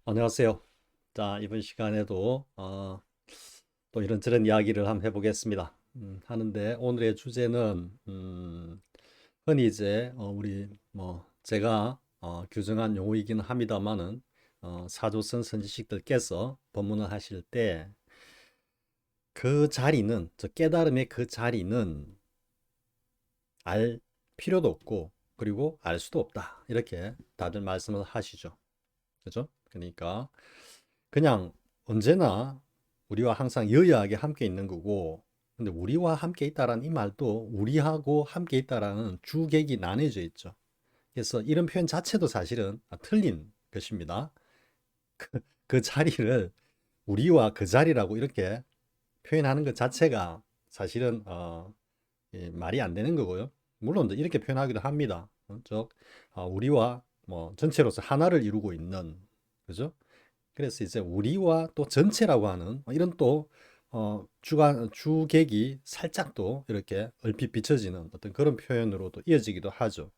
안녕하세요. 자, 이번 시간에도 또 이런저런 이야기를 한번 해보겠습니다. 하는데 오늘의 주제는 흔히 이제 우리 뭐 제가 규정한 용어이기는 합니다만은 사조선 선지식들께서 법문을 하실 때 그 자리는 저 깨달음의 그 자리는 알 필요도 없고 그리고 알 수도 없다 이렇게 다들 말씀을 하시죠. 그죠? 그러니까 그냥 언제나 우리와 항상 여야하게 함께 있는 거고, 근데 우리와 함께 있다라는 이 말도 우리하고 함께 있다라는 주객이 나뉘어져 있죠. 그래서 이런 표현 자체도 사실은 틀린 것입니다. 그 자리를 우리와 그 자리라고 이렇게 표현하는 것 자체가 사실은 말이 안 되는 거고요. 물론 이렇게 표현하기도 합니다. 즉 우리와 뭐 전체로서 하나를 이루고 있는, 그죠? 그래서 이제 우리와 또 전체라고 하는 이런 또 주객이 살짝 또 이렇게 얼핏 비춰지는 어떤 그런 표현으로도 이어지기도 하죠.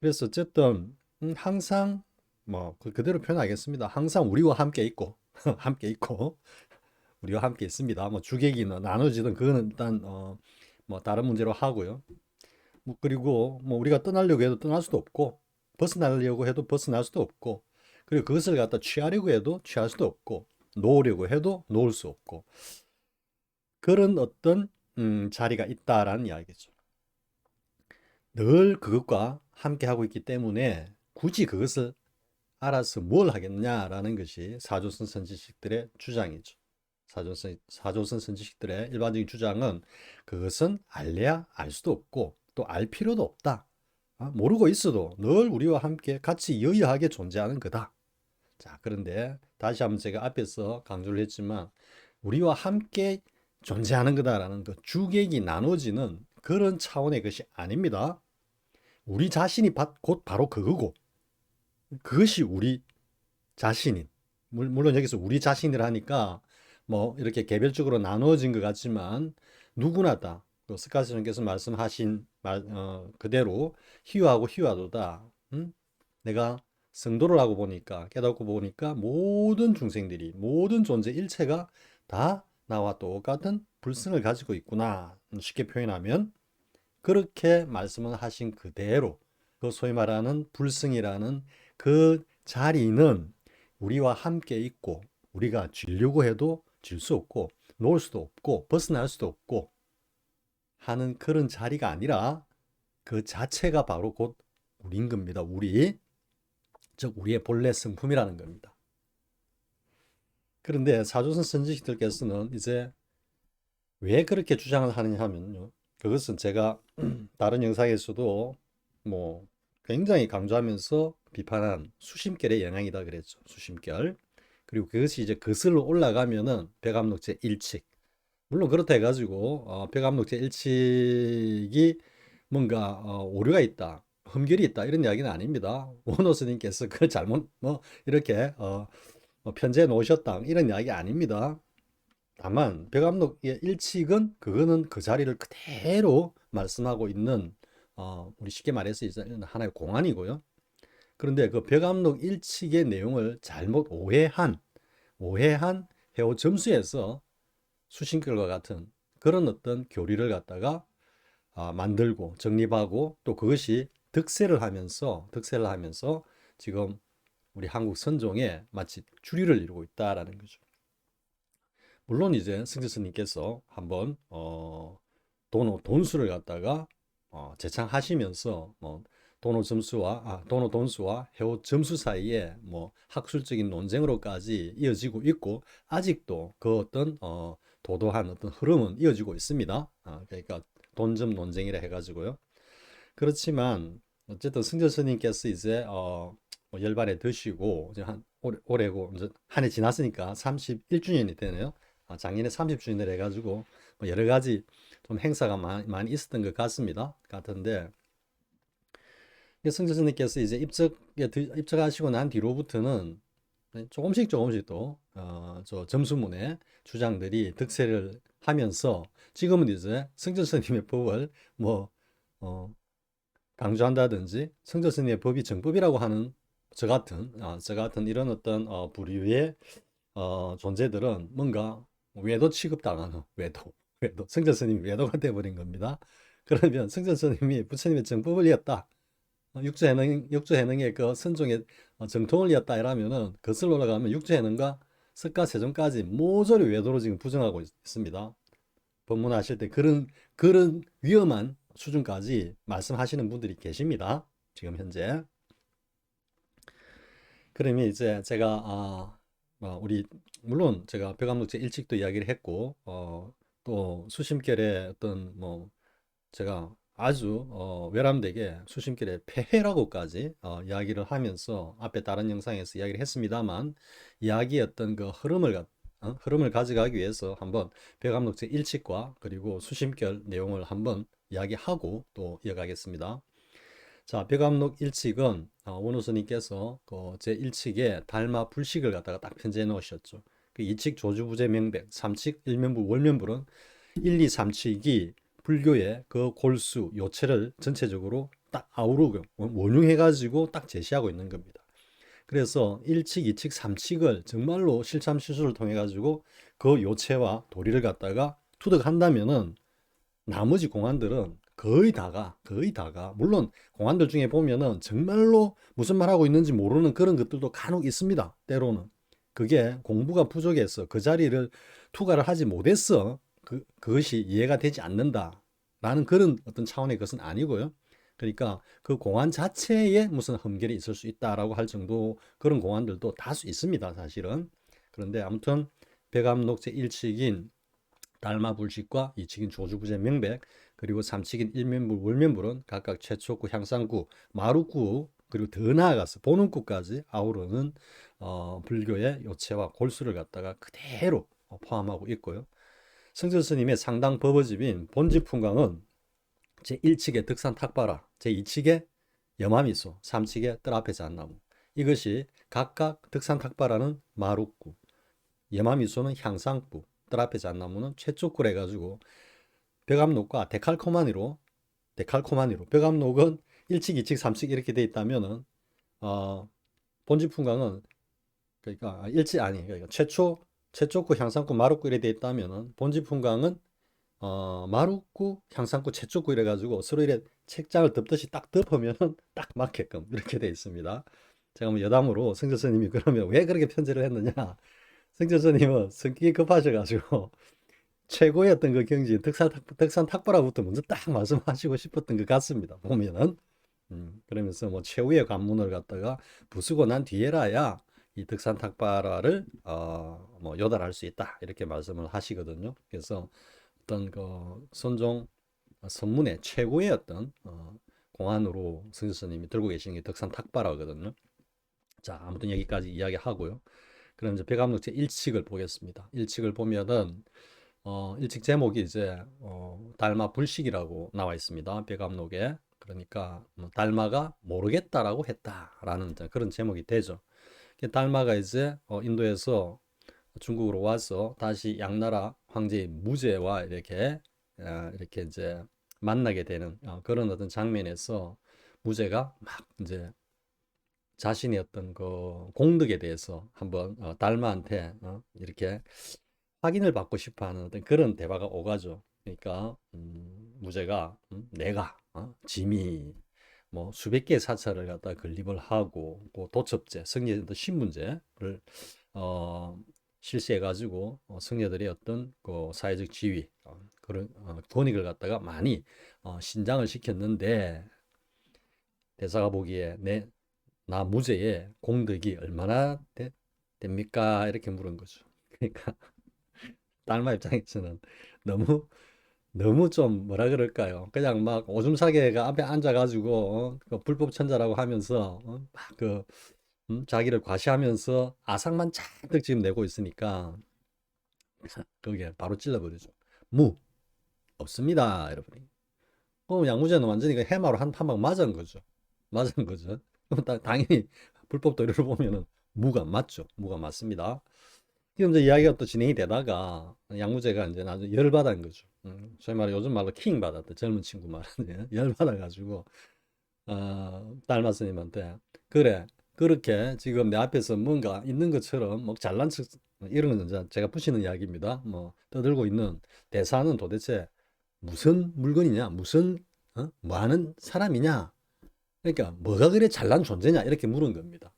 그래서 어쨌든 항상 뭐 그대로 표현하겠습니다. 항상 우리와 함께 있고 함께 있고 우리와 함께 있습니다. 뭐 주객이 나눠지든 그거는 일단 뭐 다른 문제로 하고요. 뭐 그리고 뭐 우리가 떠나려고 해도 떠날 수도 없고 벗어나려고 해도 벗어날 수도 없고 그리고 그것을 갖다 취하려고 해도 취할 수도 없고 놓으려고 해도 놓을 수 없고 그런 어떤 자리가 있다라는 이야기죠. 늘 그것과 함께 하고 있기 때문에 굳이 그것을 알아서 뭘 하겠냐라는 것이 사조선 선지식들의 주장이죠. 사조선 선지식들의 일반적인 주장은 그것은 알래야 알 수도 없고 또 알 필요도 없다. 모르고 있어도 늘 우리와 함께 같이 여유하게 존재하는 거다. 자, 그런데 다시 한번 제가 앞에서 강조를 했지만 우리와 함께 존재하는 거다라는 그 주객이 나눠지는 그런 차원의 것이 아닙니다. 우리 자신이 곧 바로 그거고 그것이 우리 자신인. 물론 여기서 우리 자신이라 하니까 뭐 이렇게 개별적으로 나누어진 것 같지만 누구나 다 스카스님께서 말씀하신 그대로 희유하고 희유하도다. 내가 성도를 하고 보니까 깨닫고 보니까 모든 중생들이 모든 존재 일체가 다 나와 똑같은 불성을 가지고 있구나. 쉽게 표현하면 그렇게 말씀을 하신 그대로 그 소위 말하는 불성이라는 그 자리는 우리와 함께 있고 우리가 쥐려고 해도 질 수 없고 놓을 수도 없고 벗어날 수도 없고 하는 그런 자리가 아니라 그 자체가 바로 곧 우리인 겁니다. 우리, 즉 우리의 본래 성품이라는 겁니다. 그런데 사조선 선지식들께서는 이제 왜 그렇게 주장을 하느냐 하면요. 그것은 제가 다른 영상에서도 뭐 굉장히 강조하면서 비판한 수심결의 영향이다 그랬죠. 수심결. 그리고 그것이 이제 거슬러 올라가면은 벽암록제 일칙. 물론 그렇다 해가지고 벽암록제 일칙이 뭔가 오류가 있다, 흠결이 있다 이런 이야기는 아닙니다. 원호 스님께서 그걸 잘못 뭐 이렇게 편제해 놓으셨다 이런 이야기 아닙니다. 다만 벽암록의 일칙은 그거는 그 자리를 그대로 말씀하고 있는 우리 쉽게 말해서 이제 하나의 공안이고요. 그런데 그 벽암록 일칙의 내용을 잘못 오해한 해오 점수에서 수신결과 같은 그런 어떤 교리를 갖다가 만들고 정립하고 또 그것이 득세를 하면서 지금 우리 한국 선종에 마치 주류를 이루고 있다라는 거죠. 물론 이제 승재 스님께서 한번 돈수를 갖다가 재창하시면서 뭐 도노 돈수와 해오 점수 사이에 뭐 학술적인 논쟁으로까지 이어지고 있고 아직도 그 어떤 도도한 어떤 흐름은 이어지고 있습니다. 그러니까 돈점 논쟁이라 해가지고요. 그렇지만 어쨌든 승재 스님께서 이제 뭐 열반에 드시고 이제 한 올해고 이제 한 해 지났으니까 31주년이 되네요. 작년에 30주년을 해가지고 뭐 여러 가지 좀 행사가 많이 있었던 것 같은데 승재스님께서 이제 입적하시고 난 뒤로부터는 조금씩 또저 점수문의 주장들이 득세를 하면서 지금은 이제 승재스님의 법을 뭐 강조한다든지 성저스님의 법이 정법이라고 하는 저 같은 이런 어떤 부류의 존재들은 뭔가 외도 취급당하는 외도 성전 스님이 외도가 돼버린 겁니다. 그러면 성전 스님이 부처님의 정법을 이었다. 육조해능의 그 선종의 정통을 이었다 이라면은 거슬러 올라가면 육조해능과 석가세종까지 모조리 외도로 지금 부정하고 있습니다. 법문하실 때 그런 위험한 수준까지 말씀하시는 분들이 계십니다. 지금 현재. 그러면 이제 제가 우리 물론 제가 벽암록제 일칙도 이야기를 했고 또 수심결의 어떤 뭐 제가 아주 외람되게 수심결의 폐해라고까지 이야기를 하면서 앞에 다른 영상에서 이야기를 했습니다만 이야기의 어떤 그 흐름을 가져가기 위해서 한번 벽암록제 일칙과 그리고 수심결 내용을 한번 이야기하고 또 이어가겠습니다. 자, 벽암록 일칙은 원우스님께서 그 제1칙에 달마 불식을 갖다가 딱 편제해 놓으셨죠. 그 2칙 조주부제 명백, 3칙 일면불 월면불은 1, 2, 3칙이 불교의 그 골수, 요체를 전체적으로 딱 아우르고 원융해 가지고 딱 제시하고 있는 겁니다. 그래서 1칙, 2칙, 3칙을 정말로 실참실수를 통해 가지고 그 요체와 도리를 갖다가 투득한다면은 나머지 공안들은 거의 다가 물론 공안들 중에 보면은 정말로 무슨 말하고 있는지 모르는 그런 것들도 간혹 있습니다. 때로는 그게 공부가 부족해서 그 자리를 투과를 하지 못했어. 그것이 이해가 되지 않는다라는 그런 어떤 차원의 것은 아니고요. 그러니까 그 공안 자체에 무슨 흠결이 있을 수 있다라고 할 정도 그런 공안들도 다수 있습니다, 사실은. 그런데 아무튼 백암록 제1칙인 달마불식과 이칙인 조주부제 명백 그리고 삼칙인 일면불 월면불은 각각 최초구, 향상구, 마루구 그리고 더 나아가서 보는구까지 아우르는 불교의 요체와 골수를 갖다가 그대로 포함하고 있고요. 성전 스님의 상당 법어집인 본집풍강은 제1칙의 득산탁바라, 제2칙의 염화미소, 3칙의 뜰 앞에 잣나무 이것이 각각 득산탁바라는 마루구, 염화미소는 향상구, 뜰 앞에 잣나무는 최쪽구를 해가지고 벽암록과 데칼코마니로 벽암록은 1칙, 2칙, 3칙 이렇게 돼 있다면은 본지풍강은 그러니까 일치 아니 그러니까 최초구 향상구 마루구 이래 돼 있다면은 본지풍강은 마루구 향상구 최초구 이래 가지고 서로 이래 책장을 덮듯이 딱 덮으면은 딱 맞게끔 이렇게 돼 있습니다. 제가 뭐 여담으로 성철 스님이 그러면 왜 그렇게 편제를 했느냐? 성철 스님은 성격이 급하셔가지고 최고의 어떤 그 경지 덕산 탁보라부터 먼저 딱 말씀하시고 싶었던 것 같습니다. 보면은 그러면서 뭐 최후의 관문을 갖다가 부수고 난 뒤에라야 이 덕산 탁바라를 뭐 요달할 수 있다 이렇게 말씀을 하시거든요. 그래서 어떤 그 선종 선문의 최고의 어떤 공안으로 성스님이 들고 계시는 게 덕산 탁바라거든요. 자, 아무튼 여기까지 이야기하고요. 그럼 이제 백암록 제 1칙을 보겠습니다. 1칙을 보면은 일찍 제목이 이제 달마 불식이라고 나와 있습니다. 백암록에. 그러니까 달마가 모르겠다라고 했다라는 그런 제목이 되죠. 달마가 이제 인도에서 중국으로 와서 다시 양나라 황제의 무제와 이렇게 이제 만나게 되는 그런 어떤 장면에서 무제가 막 이제 자신의 어떤 그 공덕에 대해서 한번 달마한테 이렇게 확인을 받고 싶어 하는 어떤 그런 대화가 오가죠. 그러니까 무죄가 내가 짐이 뭐 수백 개의 사찰을 갖다 건립을 하고 그 도첩제, 성녀의 신분제를 어, 실시해 가지고 성녀들의 어떤 그 사회적 지위 그런 권익을 갖다가 많이 신장을 시켰는데 대사가 보기에 나 무죄의 공덕이 얼마나 됩니까? 이렇게 물은 거죠. 그러니까 딸마 입장에서는 너무 너무 좀 뭐라 그럴까요? 그냥 막 오줌 싸개가 앞에 앉아가지고 그 불법 천자라고 하면서 막그 자기를 과시하면서 아상만 잔뜩 지금 내고 있으니까 그게 바로 찔러버리죠. 무 없습니다, 여러분. 양무제는 완전히 그 해마로 한 방 맞은 거죠. 맞은 거죠. 그럼 당연히 불법 도리를 보면은 무가 맞죠. 무가 맞습니다. 지금 이제 이야기가 또 진행이 되다가 양무제가 이제 나중에 열받은 거죠. 소위 말해 요즘 말로 킹 받았다. 젊은 친구 말하는 열받아가지고 달마 스님한테 그래 그렇게 지금 내 앞에서 뭔가 있는 것처럼 뭐 잘난 척 이런 건 이제 제가 붙이는 이야기입니다. 뭐 떠들고 있는 대사는 도대체 무슨 물건이냐, 무슨 뭐 하는 사람이냐, 그러니까 뭐가 그래 잘난 존재냐 이렇게 물은 겁니다.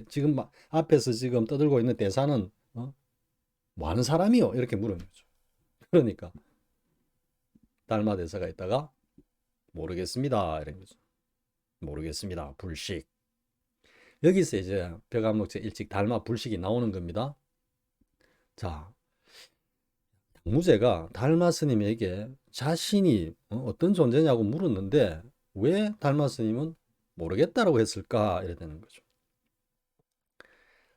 지금 막 앞에서 지금 떠들고 있는 대사는 뭐 하는 사람이요 이렇게 물은 거죠. 그러니까 달마 대사가 있다가 모르겠습니다 이런 거죠. 모르겠습니다. 불식. 여기서 이제 벽암록제 일찍 달마 불식이 나오는 겁니다. 자, 무제가 달마 스님에게 자신이 어떤 존재냐고 물었는데 왜 달마 스님은 모르겠다라고 했을까 이래 되는 거죠.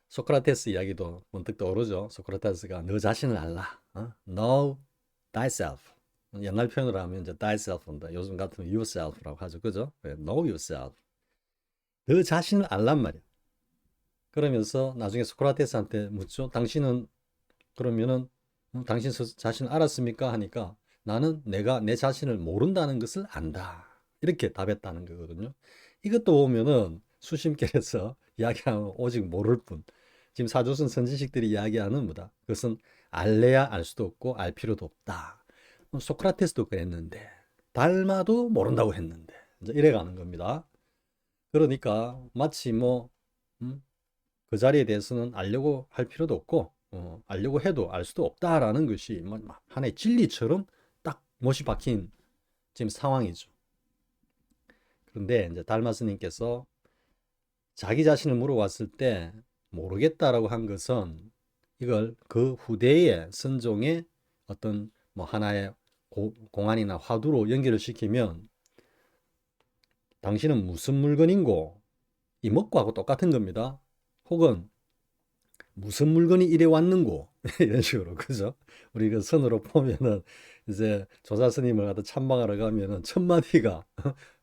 소크라테스 이야기도 문득 떠오르죠. 소크라테스가 너 자신을 알라. Know thyself. 옛날 표현으로 하면 이제 thyself인데 요즘 같으면 yourself라고 하죠. 그죠? Know yourself. 너 자신을 알란 말이야. 그러면서 나중에 소크라테스한테 묻죠. 당신은 그러면은 당신 자신을 알았습니까? 하니까 나는 내가 내 자신을 모른다는 것을 안다. 이렇게 답했다는 거거든요. 이것도 보면은 수심결에서 이야기하는 오직 모를 뿐. 지금 사조선 선지식들이 이야기하는 뭐다. 그것은 알래야 알 수도 없고 알 필요도 없다. 소크라테스도 그랬는데 달마도 모른다고 했는데 이제 이래 가는 겁니다. 그러니까 마치 뭐 그 자리에 대해서는 알려고 할 필요도 없고 알려고 해도 알 수도 없다라는 것이 뭐 하나의 진리처럼 딱 못이 박힌 지금 상황이죠. 그런데 이제 달마스님께서 자기 자신을 물어봤을 때 모르겠다라고 한 것은 이걸 그 후대의 선종의 어떤 뭐 하나의 공안이나 화두로 연결을 시키면 당신은 무슨 물건인고 이먹고하고 똑같은 겁니다. 혹은 무슨 물건이 이래 왔는고 이런 식으로 그죠? 우리 그 선으로 보면은 이제 조사 스님을 갖다 참방하러 가면은 첫 마디가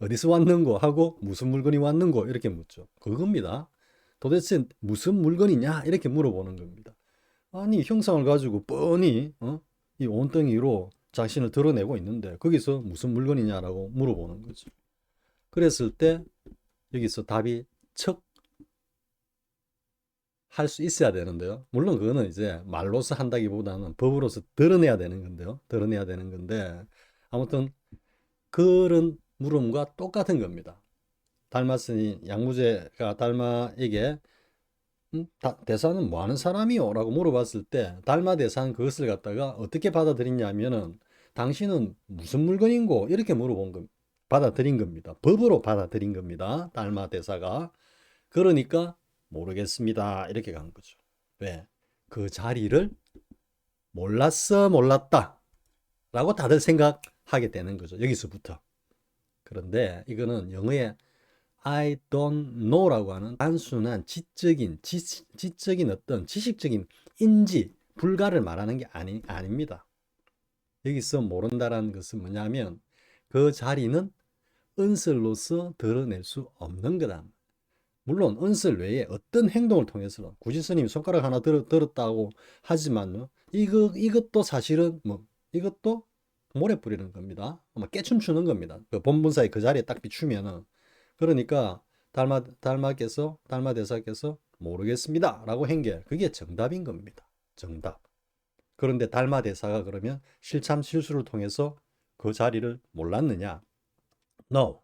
어디서 왔는고 하고 무슨 물건이 왔는고 이렇게 묻죠. 그겁니다. 도대체 무슨 물건이냐 이렇게 물어보는 겁니다. 아니 형상을 가지고 뻔히 이 온덩이로 자신을 드러내고 있는데 거기서 무슨 물건이냐라고 물어보는 거죠. 그랬을 때 여기서 답이 척 할 수 있어야 되는데요. 물론 그거는 이제 말로서 한다기보다는 법으로서 드러내야 되는 건데요. 드러내야 되는 건데 아무튼 그런 물음과 똑같은 겁니다. 달마스니 양무제가 달마에게 대사는 뭐 하는 사람이요? 라고 물어봤을 때 달마 대사는 그것을 갖다가 어떻게 받아들이냐면은 당신은 무슨 물건인고 이렇게 물어본 겁니다. 받아들인 겁니다. 법으로 받아들인 겁니다. 달마 대사가. 그러니까 모르겠습니다. 이렇게 간 거죠. 왜? 그 자리를 몰랐어, 몰랐다. 라고 다들 생각하게 되는 거죠. 여기서부터. 그런데 이거는 영어의 I don't know라고 하는 단순한 지적인 어떤 지식적인 인지, 불가를 말하는 게 아닙니다. 여기서 모른다라는 것은 뭐냐면 그 자리는 은설로서 드러낼 수 없는 거다. 물론 은설 외에 어떤 행동을 통해서 굳이 스님이 손가락 하나 들었다고 하지만요. 이것도 사실은 뭐 이것도 모래 뿌리는 겁니다. 깨춤 추는 겁니다. 그 본분사에 그 자리에 딱 비추면은 그러니까 달마 대사께서 모르겠습니다 라고 한 게 그게 정답인 겁니다. 정답. 그런데 달마 대사가 그러면 실참 실수를 통해서 그 자리를 몰랐느냐? No.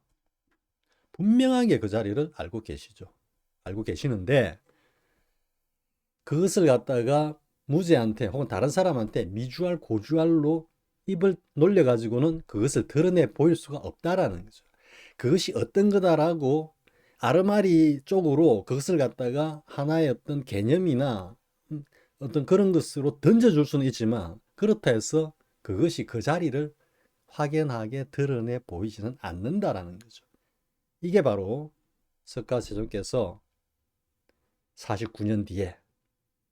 분명하게 그 자리를 알고 계시죠. 알고 계시는데 그것을 갖다가 무제한테 혹은 다른 사람한테 미주알 고주알로 입을 놀려가지고는 그것을 드러내 보일 수가 없다라는 거죠. 그것이 어떤 거다라고 아르마리 쪽으로 그것을 갖다가 하나의 어떤 개념이나 어떤 그런 것으로 던져줄 수는 있지만 그렇다 해서 그것이 그 자리를 확연하게 드러내 보이지는 않는다라는 거죠. 이게 바로 석가세존께서 49년 뒤에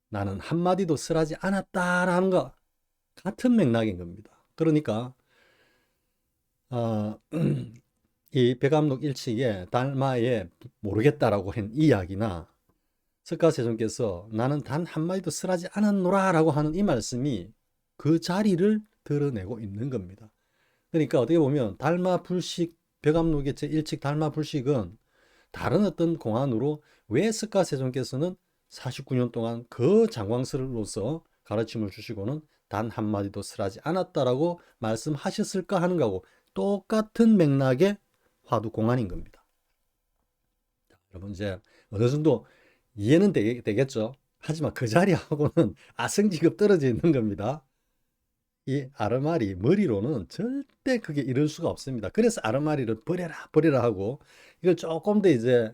나는 한마디도 쓰라지 않았다라는 것 같은 맥락인 겁니다. 그러니까 이 백암록 일칙에 달마에 모르겠다라고 한 이야기나 석가세존께서 나는 단 한마디도 쓰라지 않았노라 라고 하는 이 말씀이 그 자리를 드러내고 있는 겁니다. 그러니까 어떻게 보면 달마 불식 백암록의 제1칙 달마 불식은 다른 어떤 공안으로 왜 스카세존께서는 49년 동안 그 장광스로서 가르침을 주시고는 단 한마디도 설하지 않았다라고 말씀하셨을까 하는 거하고 똑같은 맥락의 화두공안인 겁니다. 여러분 이제 어느 정도 이해는 되겠죠? 하지만 그 자리하고는 아성지급 떨어져 있는 겁니다. 이 아르마리 머리로는 절대 그게 이룰 수가 없습니다. 그래서 아르마리를 버려라 버려라 하고 이걸 조금 더 이제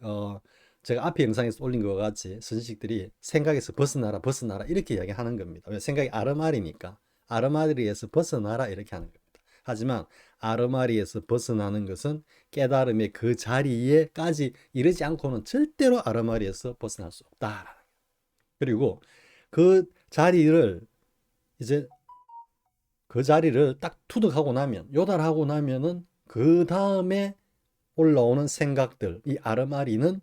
제가 앞에 영상에서 올린 것과 같이 선지식들이 생각에서 벗어나라 벗어나라 이렇게 이야기하는 겁니다. 왜 생각이 아르마리니까 아르마리에서 벗어나라 이렇게 하는 겁니다. 하지만 아르마리에서 벗어나는 것은 깨달음의 그 자리에까지 이르지 않고는 절대로 아르마리에서 벗어날 수 없다. 그리고 그 자리를 이제 그 자리를 딱 투득하고 나면 요달하고 나면은 그 다음에 올라오는 생각들 이 아르마리는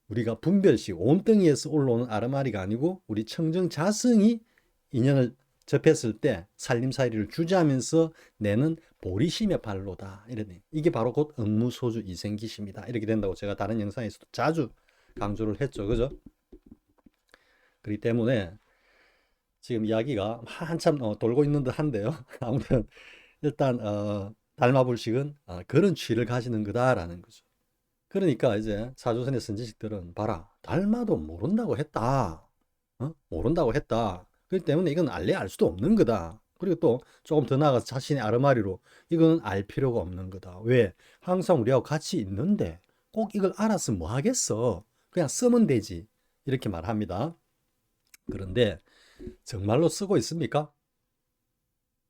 우리가 분별시 온덩이에서 올라오는 아르마리가 아니고 우리 청정자성이 인연을 접했을 때 살림살이를 주저하면서 내는 보리심의 발로다. 이러네. 이게 바로 곧 업무소주 이생기심이다. 이렇게 된다고 제가 다른 영상에서도 자주 강조를 했죠. 그죠? 그렇기 때문에 지금 이야기가 한참 돌고 있는 듯 한데요. 아무튼 일단 달마불식은 그런 취를 가지는 거다라는 거죠. 그러니까 이제 사조선의 선지식들은 봐라 달마도 모른다고 했다. 모른다고 했다. 그렇기 때문에 이건 알래 알 수도 없는 거다. 그리고 또 조금 더 나아가서 자신의 아르마리로 이건 알 필요가 없는 거다. 왜? 항상 우리하고 같이 있는데 꼭 이걸 알아서 뭐 하겠어. 그냥 쓰면 되지. 이렇게 말합니다. 그런데 정말로 쓰고 있습니까?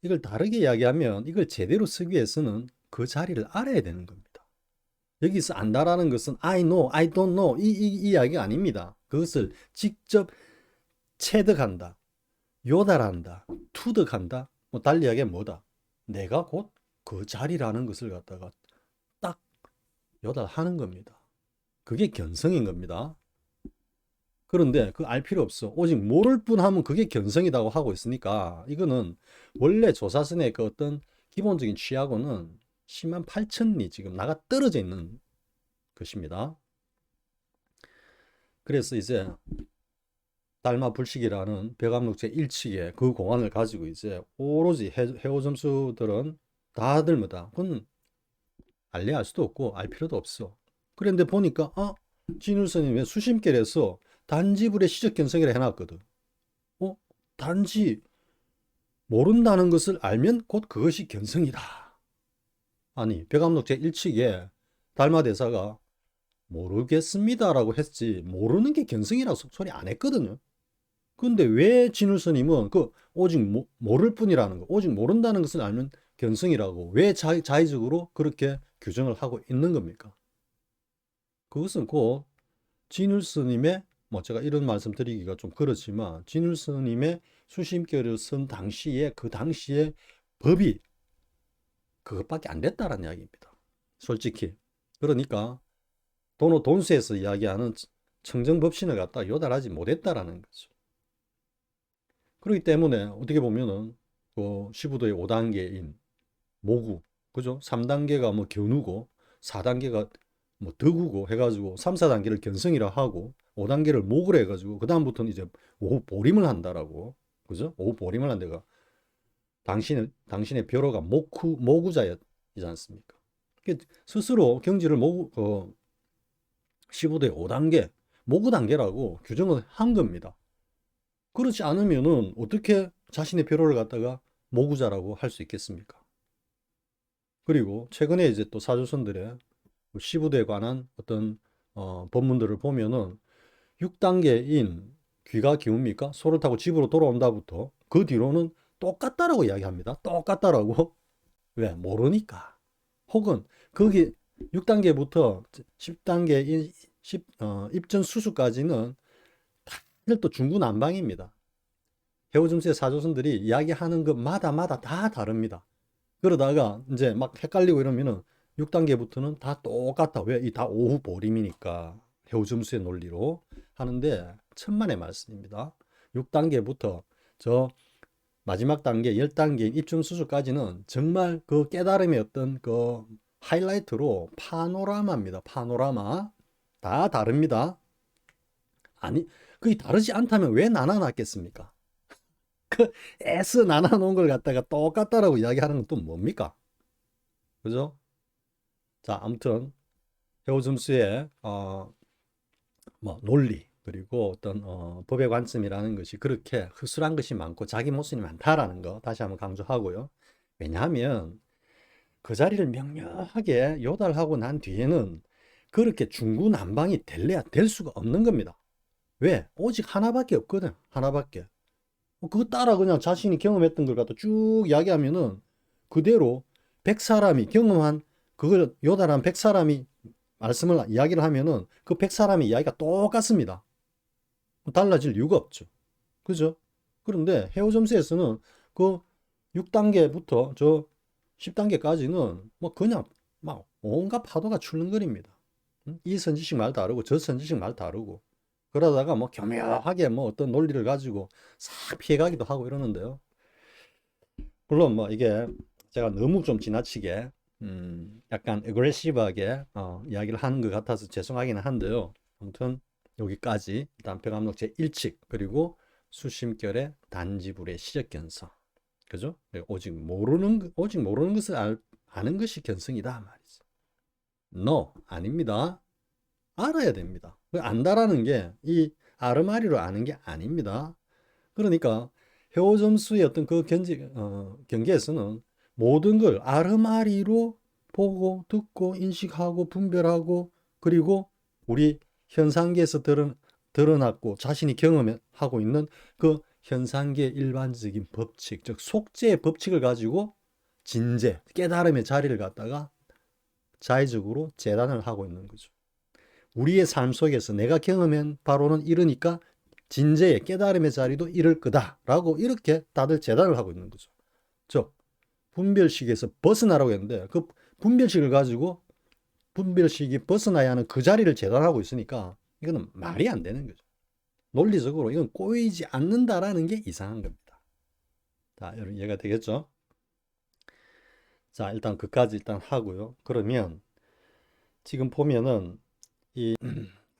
이걸 다르게 이야기하면 이걸 제대로 쓰기 위해서는 그 자리를 알아야 되는 겁니다. 여기서 안다라는 것은 I know, I don't know 이 이야기가 아닙니다. 그것을 직접 체득한다, 요달한다, 투득한다. 뭐 달리 이야기하면 뭐다? 내가 곧 그 자리라는 것을 갖다가 딱 요달하는 겁니다. 그게 견성인 겁니다. 그런데 그 알 필요 없어. 오직 모를 뿐 하면 그게 견성이라고 하고 있으니까 이거는 원래 조사선의 그 어떤 기본적인 취하고는 10만 8천리 지금 나가 떨어져 있는 것입니다. 그래서 이제 달마 불식이라는 벽암록 제1칙의 그 공안을 가지고 이제 오로지 해오 점수들은 다들 뭐다. 그건 알래 알 수도 없고 알 필요도 없어. 그런데 보니까 진울스님 왜 수심결에서 단지불의 시적 견성이라 해놨거든. 단지 모른다는 것을 알면 곧 그것이 견성이다. 아니 벽암록 제1칙에 달마대사가 모르겠습니다라고 했지 모르는 게 견성이라고 소리 안 했거든요. 근데 왜 진울스님은 그 오직 모를 뿐이라는 거, 오직 모른다는 것을 알면 견성이라고 왜 자의적으로 그렇게 규정을 하고 있는 겁니까? 그것은 곧 진울스님의 뭐 제가 이런 말씀 드리기가 좀 그렇지만 진울스님의 수심결을 쓴 당시에 그 당시에 법이 그것밖에 안 됐다라는 이야기입니다. 솔직히. 그러니까 돈수에서 이야기하는 청정법신을 갖다 요달하지 못했다라는 거죠. 그렇기 때문에 어떻게 보면은 그 시부도의 5단계인 모구, 그죠? 3단계가 뭐 견우고 4단계가 뭐 덕우고 해가지고 3, 4단계를 견성이라 하고 5단계를 목을 해가지고 그 다음부터는 이제 오후 보림을 한다라고, 그죠? 오후 보림을 한 데가 당신의 벼로가 모구자이지 않습니까? 스스로 경지를 시부도의 5단계 모구 단계라고 규정을 한 겁니다. 그렇지 않으면은 어떻게 자신의 벼로를 갖다가 모구자라고 할 수 있겠습니까? 그리고 최근에 이제 또 사조선들의 시부도에 관한 어떤 법문들을 보면은 6단계인 귀가 기웁니까? 소를 타고 집으로 돌아온다부터 그 뒤로는 똑같다라고 이야기합니다. 똑같다라고. 왜? 모르니까. 혹은 거기 6단계부터 10단계인 입전 수수까지는 다들 또 중구난방입니다. 해오점수의 사조선들이 이야기하는 것마다 다 다릅니다. 그러다가 이제 막 헷갈리고 이러면은 6단계부터는 다 똑같다. 왜? 이 다 오후 보림이니까. 해오점수의 논리로 하는데 천만의 말씀입니다. 6단계부터 저 마지막 단계 10단계인 입점 수술까지는 정말 그 깨달음의 어떤 그 하이라이트로 파노라마입니다. 파노라마. 다 다릅니다. 아니, 그게 다르지 않다면 왜 나눠놨겠습니까? 그 S 나눠놓은 걸 갖다가 똑같다라고 이야기하는 건 또 뭡니까? 그죠? 자, 아무튼 헤오즘스의 뭐 논리 그리고 어떤 법의 관점이라는 것이 그렇게 허술한 것이 많고 자기 모순이 많다라는 거 다시 한번 강조하고요. 왜냐하면 그 자리를 명료하게 요달하고 난 뒤에는 그렇게 중구난방이 될래야 될 수가 없는 겁니다. 왜? 오직 하나밖에 없거든. 하나밖에. 그거 따라 그냥 자신이 경험했던 걸 갖다 쭉 이야기하면은 그대로 100사람이 경험한 그걸 요달한 100사람이 말씀을 이야기를 하면은 그 100사람의 이야기가 똑같습니다. 달라질 이유가 없죠. 그죠? 그런데 헤어점수에서는 그 6단계부터 저 10단계까지는 뭐 그냥 막 온갖 파도가 출렁거립니다. 이 선지식 말 다르고 저 선지식 말 다르고 그러다가 뭐 교묘하게 뭐 어떤 논리를 가지고 싹 피해가기도 하고 이러는데요. 물론 뭐 이게 제가 너무 좀 지나치게 약간 어그레시브하게 이야기를 하는 것 같아서 죄송하기는 한데요. 아무튼 여기까지 일단 벽암록 제1칙 그리고 수심결의 단지불의 시적 견성 그죠? 오직 모르는 것을 아는 것이 견성이다 말이죠. No, 아닙니다. 알아야 됩니다. 안다라는 게 이 아르마리로 아는 게 아닙니다. 그러니까 효점수의 어떤 그 경계에서는 모든 걸 아르마리로 보고 듣고 인식하고 분별하고 그리고 우리 현상계에서 드러났고 자신이 경험하고 있는 그 현상계의 일반적인 법칙, 즉 속죄의 법칙을 가지고 진재, 깨달음의 자리를 갖다가 자의적으로 재단을 하고 있는 거죠. 우리의 삶 속에서 내가 경험한 바로는 이러니까 진재의 깨달음의 자리도 이럴 거다라고 이렇게 다들 재단을 하고 있는 거죠. 즉 분별식에서 벗어나라고 했는데 그 분별식을 가지고 분별식이 벗어나야 하는 그 자리를 재단하고 있으니까 이거는 말이 안 되는 거죠. 논리적으로 이건 꼬이지 않는다라는 게 이상한 겁니다. 자, 여러분 이해가 되겠죠? 자, 일단 그까지 일단 하고요. 그러면 지금 보면은 이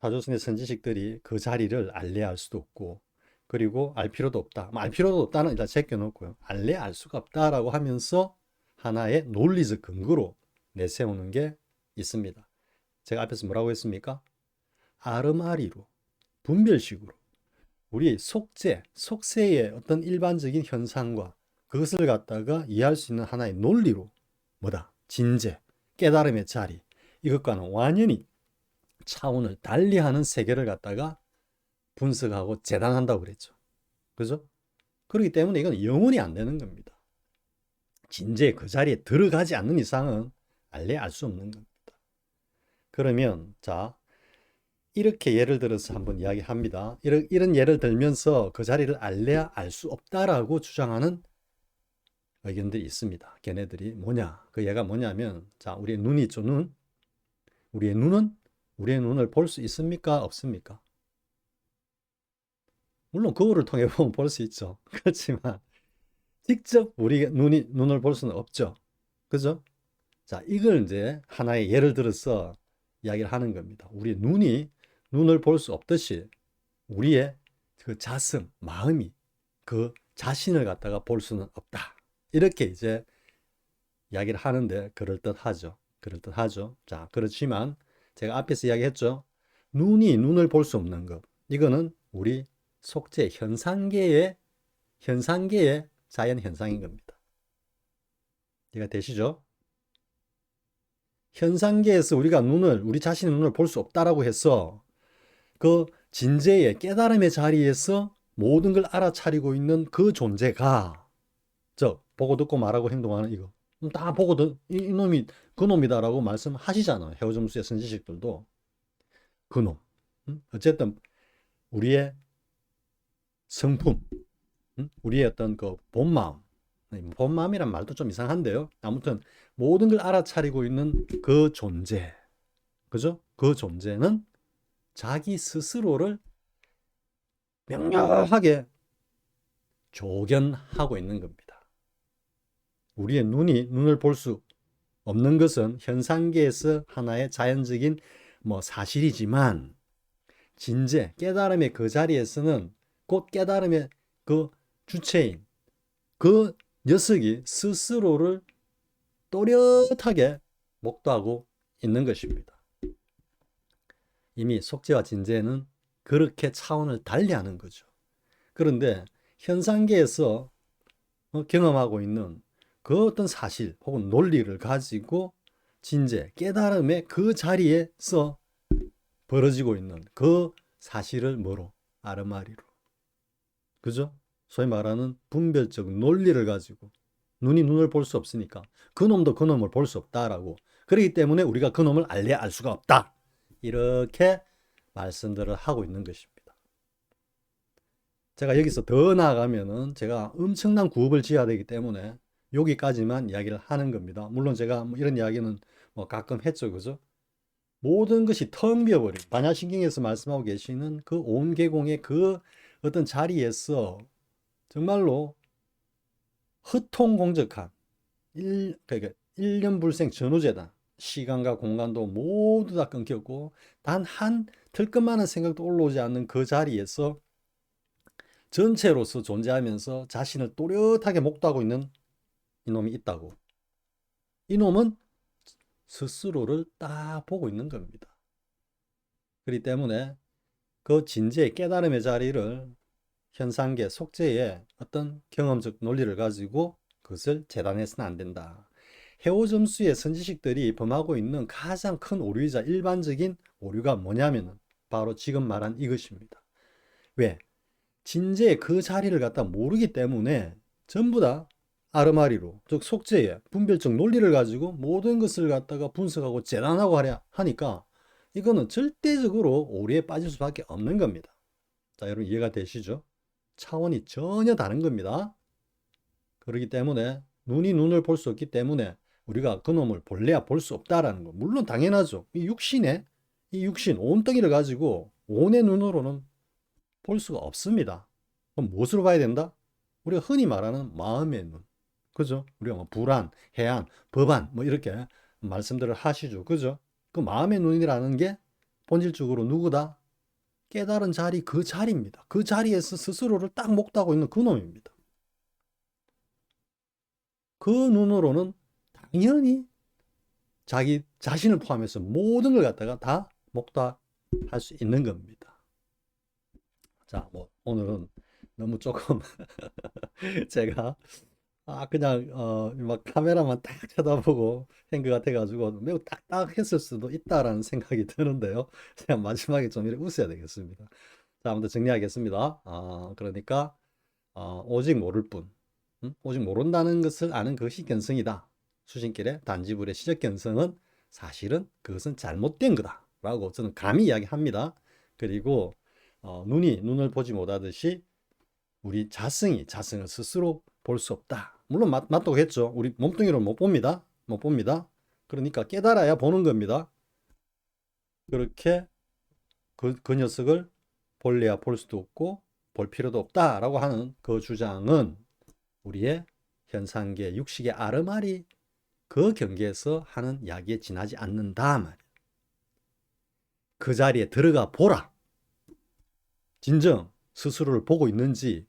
사조선의 선지식들이 그 자리를 알래야 알 수도 없고 그리고 알 필요도 없다. 알 필요도 없다는 일단 제껴놓고요. 알래야 알 수가 없다라고 하면서 하나의 논리적 근거로 내세우는 게 있습니다. 제가 앞에서 뭐라고 했습니까? 아르마리로 분별식으로 우리 속세의 어떤 일반적인 현상과 그것을 갖다가 이해할 수 있는 하나의 논리로 뭐다? 진재, 깨달음의 자리 이것과는 완전히 차원을 달리하는 세계를 갖다가 분석하고 재단한다고 그랬죠. 그죠? 그렇기 때문에 이건 영원히 안 되는 겁니다. 진짜 그 자리에 들어가지 않는 이상은 알래 알 수 없는 겁니다. 그러면 자 이렇게 예를 들어서 한번 이야기합니다. 이런 예를 들면서 그 자리를 알래야 알 수 없다라고 주장하는 의견들이 있습니다. 걔네들이 뭐냐? 그 얘가 뭐냐면 자 우리의 눈이 있죠. 우리의 눈은 우리의 눈을 볼 수 있습니까? 없습니까? 물론 거울을 통해 보면 볼 수 있죠. 그렇지만 직접 우리 눈을 볼 수는 없죠. 그죠? 자, 이걸 이제 하나의 예를 들어서 이야기를 하는 겁니다. 우리 눈을 볼 수 없듯이 우리의 그 자성, 마음이 그 자신을 갖다가 볼 수는 없다. 이렇게 이제 이야기를 하는데 그럴듯하죠. 그럴듯하죠. 자, 그렇지만 제가 앞에서 이야기했죠. 눈을 볼 수 없는 것. 이거는 우리 속죄 현상계의 자연 현상인 겁니다. 이해가 되시죠? 현상계에서 우리 자신의 눈을 볼 수 없다라고 해서 그 진재의 깨달음의 자리에서 모든 걸 알아차리고 있는 그 존재가 보고 듣고 말하고 행동하는 이거 다 보고 이놈이 그놈이다라고 말씀하시잖아요. 헤어점수의 선지식들도 그놈. 어쨌든 우리의 성품, 우리의 어떤 그 본마음이란 말도 좀 이상한데요. 아무튼 모든 걸 알아차리고 있는 그 존재, 그죠? 그 존재는 자기 스스로를 명료하게 조견하고 있는 겁니다. 우리의 눈을 볼 수 없는 것은 현상계에서 하나의 자연적인 뭐 사실이지만 진재, 깨달음의 그 자리에서는 곧 깨달음의 그 주체인 그 녀석이 스스로를 또렷하게 목도하고 있는 것입니다. 이미 속죄와 진재는 그렇게 차원을 달리하는 거죠. 그런데 현상계에서 경험하고 있는 그 어떤 사실 혹은 논리를 가지고 진재, 깨달음의 그 자리에서 벌어지고 있는 그 사실을 뭐로? 아르마리로. 그죠? 소위 말하는 분별적 논리를 가지고 눈이 눈을 볼 수 없으니까 그놈도 그놈을 볼 수 없다라고. 그렇기 때문에 우리가 그놈을 알래야 알 수가 없다. 이렇게 말씀들을 하고 있는 것입니다. 제가 여기서 더 나아가면은 제가 엄청난 구업을 지어야 되기 때문에 여기까지만 이야기를 하는 겁니다. 물론 제가 뭐 이런 이야기는 뭐 가끔 했죠. 그죠? 모든 것이 텅 비어버린 반야신경에서 말씀하고 계시는 그 온계공의 그 어떤 자리에서 정말로 흐통공적한 그러니까 일념불생 전후제다. 시간과 공간도 모두 다 끊겼고 단 한 털끝만한 생각도 올라오지 않는 그 자리에서 전체로서 존재하면서 자신을 또렷하게 목도하고 있는 이놈이 있다고. 이놈은 스스로를 딱 보고 있는 겁니다. 그렇기 때문에 그 진지의 깨달음의 자리를 현상계, 속죄의 어떤 경험적 논리를 가지고 그것을 재단해서는 안 된다. 해오점수의 선지식들이 범하고 있는 가장 큰 오류이자 일반적인 오류가 뭐냐면 바로 지금 말한 이것입니다. 왜? 진재의 그 자리를 갖다 모르기 때문에 전부 다 아르마리로, 즉 속죄의 분별적 논리를 가지고 모든 것을 갖다가 분석하고 재단하고 하려 하니까 이거는 절대적으로 오류에 빠질 수밖에 없는 겁니다. 자, 여러분 이해가 되시죠? 차원이 전혀 다른 겁니다. 그렇기 때문에 눈이 눈을 볼 수 없기 때문에 우리가 그놈을 볼래야 볼 수 없다라는 거. 물론 당연하죠. 이 육신, 온덩이를 가지고 온의 눈으로는 볼 수가 없습니다. 그럼 무엇으로 봐야 된다? 우리가 흔히 말하는 마음의 눈. 그죠? 우리가 뭐 불안, 해안, 법안 뭐 이렇게 말씀들을 하시죠. 그죠? 그 마음의 눈이라는 게 본질적으로 누구다? 깨달은 자리 그 자리입니다. 그 자리에서 스스로를 딱 목도하고 있는 그 놈입니다. 그 눈으로는 당연히 자기 자신을 포함해서 모든 걸 갖다가 다 목도할 수 있는 겁니다. 자, 뭐 오늘은 너무 조금 제가 그냥 막 카메라만 딱 쳐다보고 한 것 같아가지고 매우 딱딱했을 수도 있다라는 생각이 드는데요. 제가 마지막에 좀 이렇게 웃어야 되겠습니다. 자, 아무튼 정리하겠습니다. 그러니까 오직 모를 뿐, 오직 모른다는 것을 아는 것이 견성이다. 수신길의 단지불의 시적 견성은 사실은 그것은 잘못된 거다라고 저는 감히 이야기합니다. 그리고 눈이 눈을 보지 못하듯이 우리 자성이 자성을 스스로 볼 수 없다. 물론 맞다겠죠. 우리 몸뚱이로 못 봅니다. 못 봅니다. 그러니까 깨달아야 보는 겁니다. 그렇게 그 녀석을 볼래야 볼 수도 없고 볼 필요도 없다라고 하는 그 주장은 우리의 현상계, 육식의 아르마리 그 경계에서 하는 이야기에 지나지 않는다 말이에요. 그 자리에 들어가 보라. 진정 스스로를 보고 있는지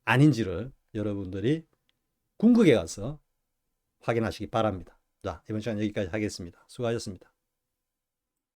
아닌지를 여러분들이 궁극에 가서 확인하시기 바랍니다. 자, 이번 시간 여기까지 하겠습니다. 수고하셨습니다.